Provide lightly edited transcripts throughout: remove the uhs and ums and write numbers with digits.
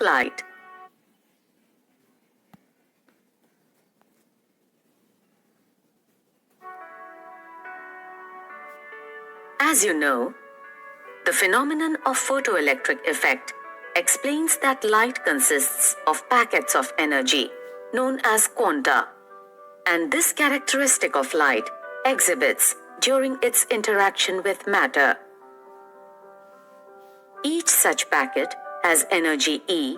light. As you know, the phenomenon of photoelectric effect explains that light consists of packets of energy, known as quanta, and this characteristic of light exhibits during its interaction with matter. Each such packet has energy E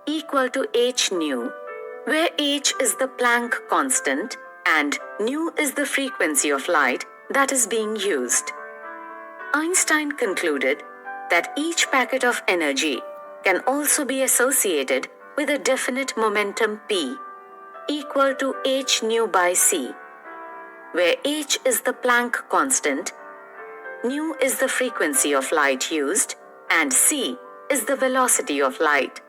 equal to h nu, where h is the Planck constant and nu is the frequency of light that is being used. Einstein concluded that each packet of energy can also be associated with a definite momentum p equal to h nu by c, where h is the Planck constant, nu is the frequency of light used, and c is the velocity of light.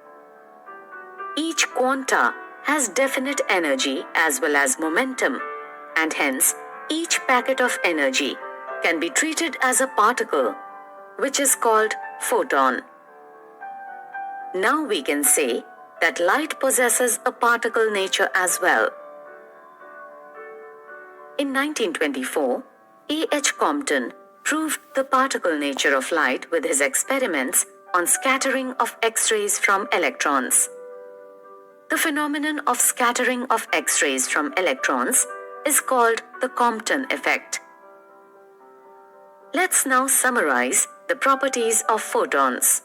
Each quanta has definite energy as well as momentum, and hence each packet of energy can be treated as a particle, which is called photon. Now we can say that light possesses a particle nature as well. In 1924, A. H. Compton proved the particle nature of light with his experiments on scattering of X-rays from electrons. The phenomenon of scattering of X-rays from electrons is called the Compton effect. Let's now summarize the properties of photons.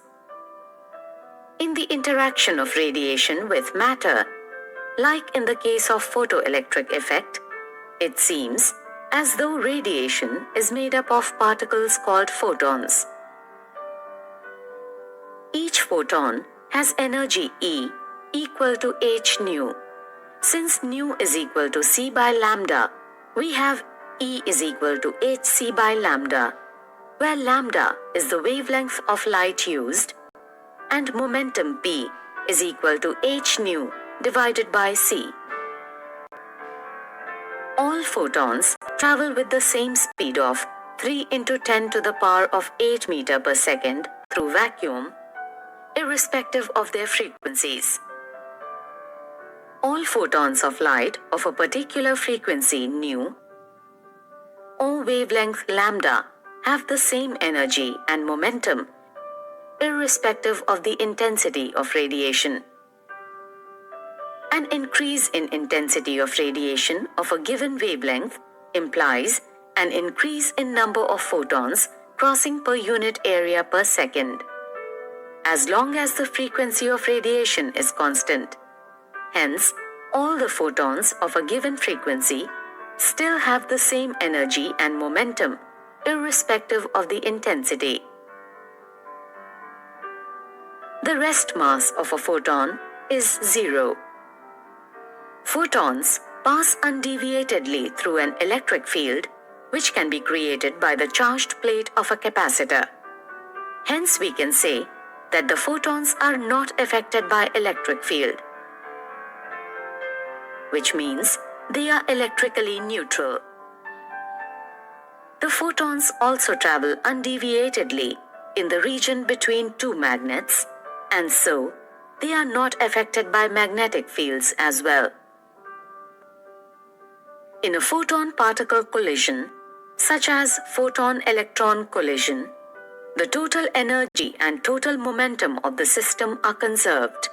In the interaction of radiation with matter, like in the case of photoelectric effect, it seems as though radiation is made up of particles called photons. Each photon has energy E equal to h nu. Since nu is equal to c by lambda, we have E is equal to hc by lambda, where lambda is the wavelength of light used, and momentum p is equal to h nu divided by c. All photons travel with the same speed of 3 × 10 to the power of 8 meter per second through vacuum, irrespective of their frequencies. All photons of light of a particular frequency nu or wavelength lambda have the same energy and momentum, irrespective of the intensity of radiation. An increase in intensity of radiation of a given wavelength implies an increase in number of photons crossing per unit area per second, as long as the frequency of radiation is constant. Hence, all the photons of a given frequency still have the same energy and momentum, irrespective of the intensity. The rest mass of a photon is zero. Photons pass undeviatedly through an electric field, which can be created by the charged plate of a capacitor. Hence, we can say that the photons are not affected by electric field, which means they are electrically neutral. The photons also travel undeviatedly in the region between two magnets, and so they are not affected by magnetic fields as well. In a photon-particle collision, such as photon-electron collision, the total energy and total momentum of the system are conserved.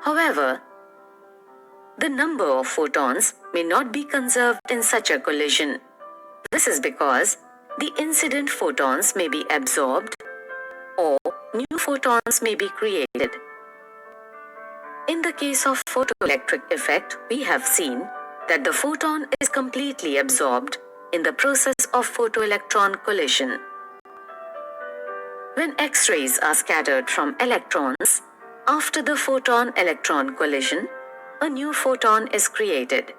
However, the number of photons may not be conserved in such a collision. This is because the incident photons may be absorbed or new photons may be created. In the case of photoelectric effect, we have seen that the photon is completely absorbed in the process of photoelectron collision. When X-rays are scattered from electrons, after the photon-electron collision, a new photon is created.